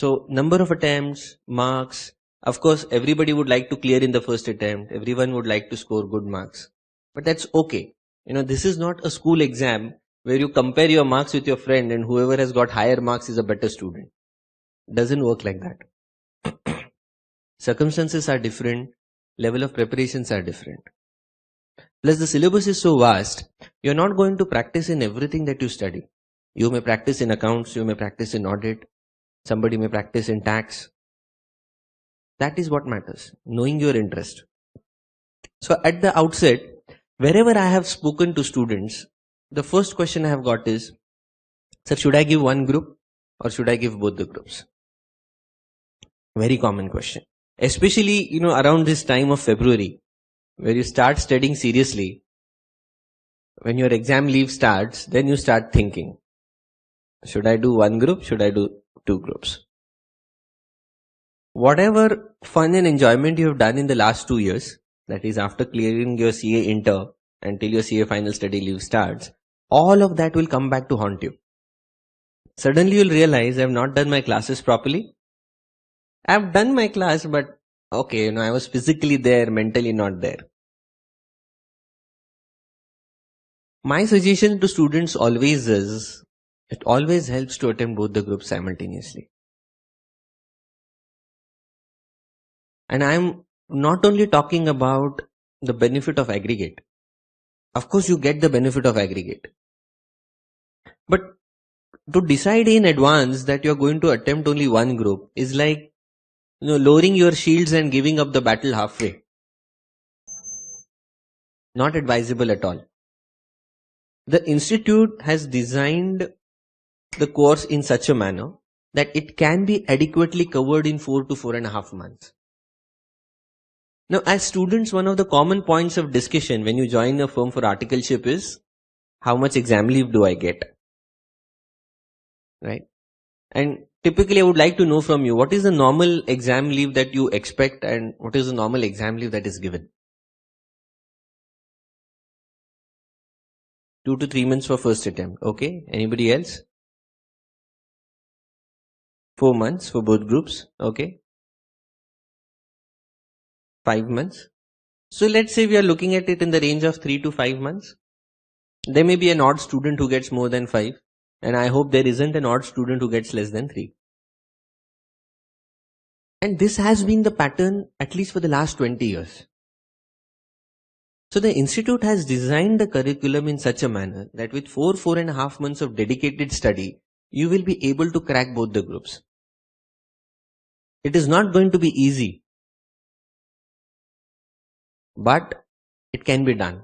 So number of attempts, marks, of course, everybody would like to clear in the first attempt. Everyone would like to score good marks, but that's okay. This is not a school exam where you compare your marks with your friend and whoever has got higher marks is a better student. Doesn't work like that. Circumstances are different. Level of preparations are different. Plus the syllabus is so vast, you're not going to practice in everything that you study. You may practice in accounts, you may practice in audit, somebody may practice in tax. That is what matters, knowing your interest. So at the outset, wherever I have spoken to students, the first question I have got is, sir, should I give one group or should I give both the groups? Very common question. Especially, around this time of February, where you start studying seriously. When your exam leave starts, then you start thinking, should I do one group? Should I do two groups? Whatever fun and enjoyment you have done in the last 2 years, that is after clearing your CA inter until your CA final study leave starts, all of that will come back to haunt you. Suddenly you'll realize I have not done my classes properly. I have done my class, but okay, I was physically there, mentally not there. My suggestion to students always is, it always helps to attempt both the groups simultaneously. And I'm not only talking about the benefit of aggregate. Of course, you get the benefit of aggregate. But to decide in advance that you're going to attempt only one group is like, lowering your shields and giving up the battle halfway. Not advisable at all. The institute has designed the course in such a manner that it can be adequately covered in 4 to 4.5 months. Now, as students, one of the common points of discussion when you join a firm for articleship is, how much exam leave do I get? Right? And typically I would like to know from you, what is the normal exam leave that you expect and what is the normal exam leave that is given? 2 to 3 months for first attempt. Okay. Anybody else? 4 months for both groups. Okay. 5 months. So let's say we are looking at it in the range of 3 to 5 months. There may be an odd student who gets more than 5. And I hope there isn't an odd student who gets less than 3. And this has been the pattern at least for the last 20 years. So the institute has designed the curriculum in such a manner that with 4.5 months of dedicated study, you will be able to crack both the groups. It is not going to be easy, but it can be done.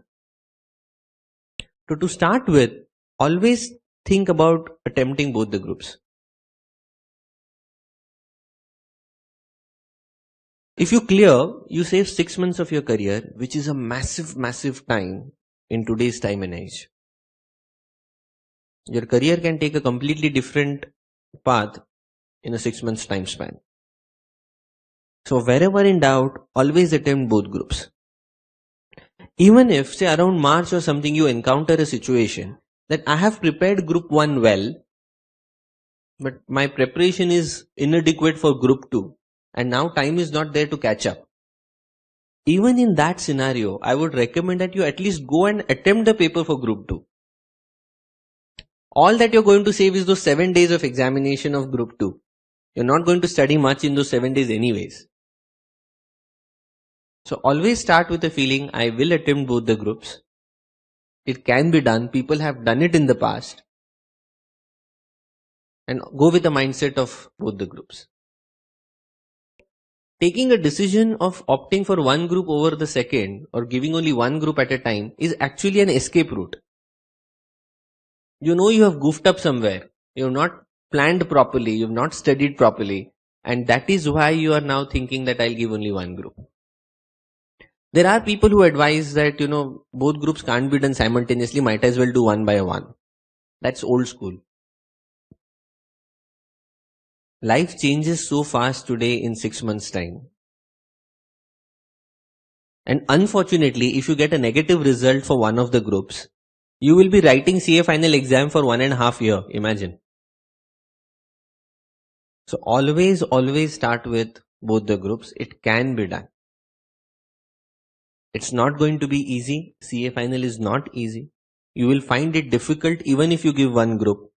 So to start with, always think about attempting both the groups. If you clear, you save 6 months of your career, which is a massive time in today's time and age. Your career can take a completely different path in a 6 months time span. So wherever in doubt, always attempt both groups. Even if, say around March or something, you encounter a situation that I have prepared group 1 well, but my preparation is inadequate for group 2. And now time is not there to catch up. Even in that scenario, I would recommend that you at least go and attempt the paper for group 2. All that you're going to save is those 7 days of examination of group 2. You're not going to study much in those 7 days anyways. So always start with the feeling, I will attempt both the groups. It can be done. People have done it in the past. And go with the mindset of both the groups. Taking a decision of opting for one group over the second or giving only one group at a time is actually an escape route. You have goofed up somewhere. You have not planned properly. You have not studied properly. And that is why you are now thinking that I'll give only one group. There are people who advise that, both groups can't be done simultaneously. Might as well do one by one. That's old school. Life changes so fast today in 6 months' time. And unfortunately, if you get a negative result for one of the groups, you will be writing CA final exam for 1.5 years. Imagine. So always start with both the groups. It can be done. It's not going to be easy. CA final is not easy. You will find it difficult even if you give one group.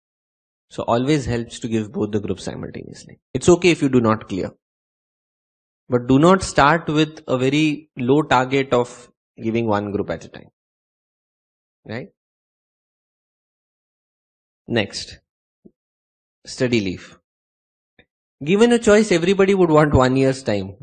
So always helps to give both the groups simultaneously. It's okay if you do not clear. But do not start with a very low target of giving one group at a time. Right? Next, study leave. Given a choice, everybody would want 1 year's time.